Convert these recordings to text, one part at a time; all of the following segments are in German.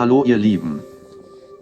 Hallo ihr Lieben.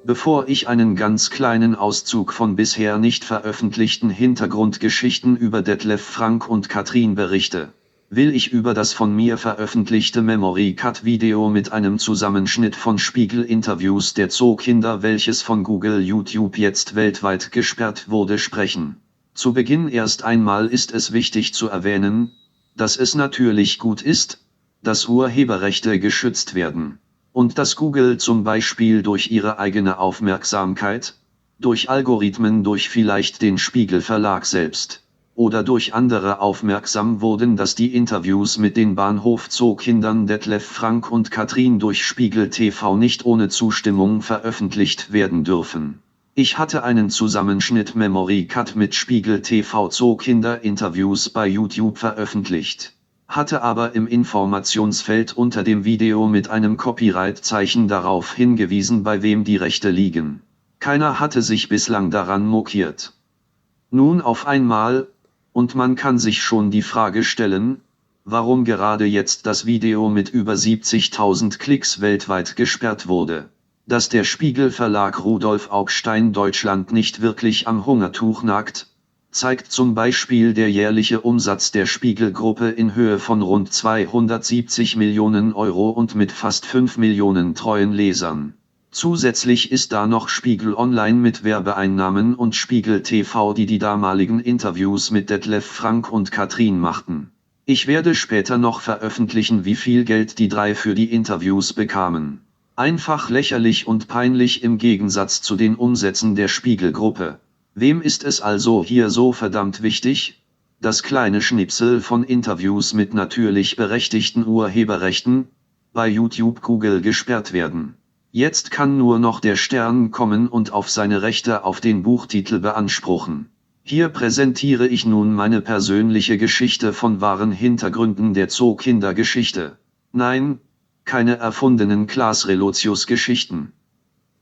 Bevor ich einen ganz kleinen Auszug von bisher nicht veröffentlichten Hintergrundgeschichten über Detlef Frank und Katrin berichte, will ich über das von mir veröffentlichte Memory Cut Video mit einem Zusammenschnitt von Spiegel-Interviews der Zookinder, welches von Google YouTube jetzt weltweit gesperrt wurde, sprechen. Zu Beginn erst einmal ist es wichtig zu erwähnen, dass es natürlich gut ist, dass Urheberrechte geschützt werden. Und dass Google zum Beispiel durch ihre eigene Aufmerksamkeit, durch Algorithmen, durch vielleicht den Spiegel Verlag selbst, oder durch andere aufmerksam wurden, dass die Interviews mit den Bahnhof-Zookindern Detlef Frank und Katrin durch Spiegel TV nicht ohne Zustimmung veröffentlicht werden dürfen. Ich hatte einen Zusammenschnitt Memory Cut mit Spiegel TV Zookinder-Interviews bei YouTube veröffentlicht, hatte aber im Informationsfeld unter dem Video mit einem Copyright-Zeichen darauf hingewiesen, bei wem die Rechte liegen. Keiner hatte sich bislang daran mokiert. Nun auf einmal, und man kann sich schon die Frage stellen, warum gerade jetzt das Video mit über 70.000 Klicks weltweit gesperrt wurde. Dass der Spiegel Verlag Rudolf Augstein Deutschland nicht wirklich am Hungertuch nagt, zeigt zum Beispiel der jährliche Umsatz der Spiegel-Gruppe in Höhe von rund 270 Millionen Euro und mit fast 5 Millionen treuen Lesern. Zusätzlich ist da noch Spiegel Online mit Werbeeinnahmen und Spiegel TV, die die damaligen Interviews mit Detlef Frank und Katrin machten. Ich werde später noch veröffentlichen, wie viel Geld die drei für die Interviews bekamen. Einfach lächerlich und peinlich im Gegensatz zu den Umsätzen der Spiegel-Gruppe. Wem ist es also hier so verdammt wichtig, dass kleine Schnipsel von Interviews mit natürlich berechtigten Urheberrechten bei YouTube Google gesperrt werden? Jetzt kann nur noch der Stern kommen und auf seine Rechte auf den Buchtitel beanspruchen. Hier präsentiere ich nun meine persönliche Geschichte von wahren Hintergründen der Zookindergeschichte. Nein, keine erfundenen Klaas Relotius-Geschichten.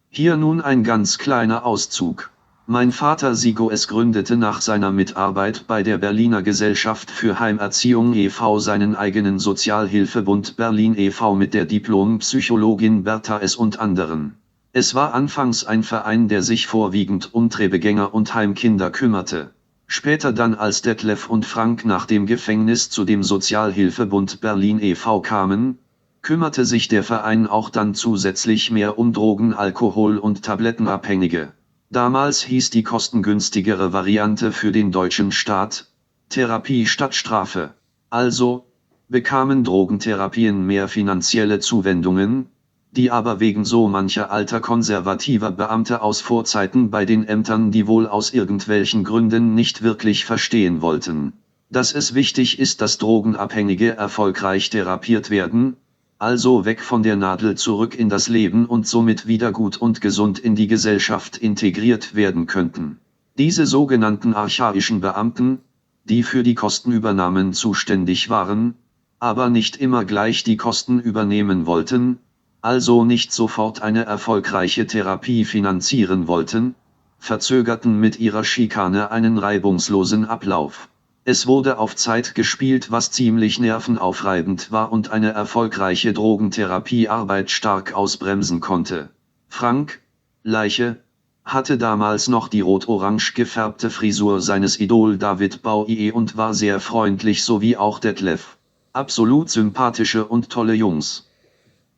Hier nun ein ganz kleiner Auszug. Mein Vater Sigo es gründete nach seiner Mitarbeit bei der Berliner Gesellschaft für Heimerziehung e.V. seinen eigenen Sozialhilfebund Berlin e.V. mit der Diplompsychologin Bertha S. und anderen. Es war anfangs ein Verein, der sich vorwiegend um Drehbegänger und Heimkinder kümmerte. Später dann, als Detlef und Frank nach dem Gefängnis zu dem Sozialhilfebund Berlin e.V. kamen, kümmerte sich der Verein auch dann zusätzlich mehr um Drogen-, Alkohol- und Tablettenabhängige. Damals hieß die kostengünstigere Variante für den deutschen Staat Therapie statt Strafe. Also bekamen Drogentherapien mehr finanzielle Zuwendungen, die aber wegen so mancher alter konservativer Beamte aus Vorzeiten bei den Ämtern, die wohl aus irgendwelchen Gründen nicht wirklich verstehen wollten, dass es wichtig ist, dass Drogenabhängige erfolgreich therapiert werden, also weg von der Nadel zurück in das Leben und somit wieder gut und gesund in die Gesellschaft integriert werden könnten. Diese sogenannten archaischen Beamten, die für die Kostenübernahmen zuständig waren, aber nicht immer gleich die Kosten übernehmen wollten, also nicht sofort eine erfolgreiche Therapie finanzieren wollten, verzögerten mit ihrer Schikane einen reibungslosen Ablauf. Es wurde auf Zeit gespielt, was ziemlich nervenaufreibend war und eine erfolgreiche Drogentherapiearbeit stark ausbremsen konnte. Frank, Leiche, hatte damals noch die rot-orange gefärbte Frisur seines Idol David Bowie und war sehr freundlich, sowie auch Detlef. Absolut sympathische und tolle Jungs.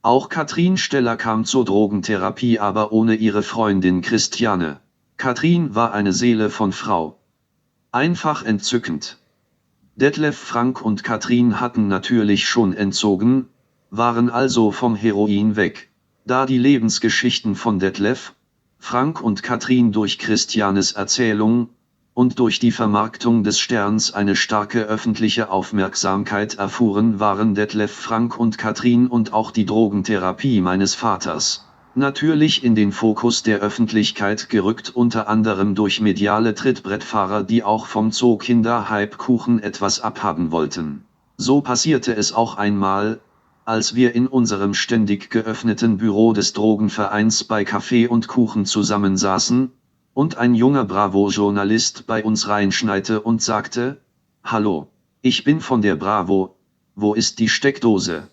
Auch Katrin Steller kam zur Drogentherapie, aber ohne ihre Freundin Christiane. Katrin war eine Seele von Frau. Einfach entzückend. Detlef Frank und Katrin hatten natürlich schon entzogen, waren also vom Heroin weg. Da die Lebensgeschichten von Detlef, Frank und Katrin durch Christianes Erzählung und durch die Vermarktung des Sterns eine starke öffentliche Aufmerksamkeit erfuhren, waren Detlef Frank und Katrin und auch die Drogentherapie meines Vaters natürlich in den Fokus der Öffentlichkeit gerückt, unter anderem durch mediale Trittbrettfahrer, die auch vom Zookinder-Hype-Kuchen etwas abhaben wollten. So passierte es auch einmal, als wir in unserem ständig geöffneten Büro des Drogenvereins bei Kaffee und Kuchen zusammensaßen, und ein junger Bravo-Journalist bei uns reinschneite und sagte: „Hallo, ich bin von der Bravo, wo ist die Steckdose?"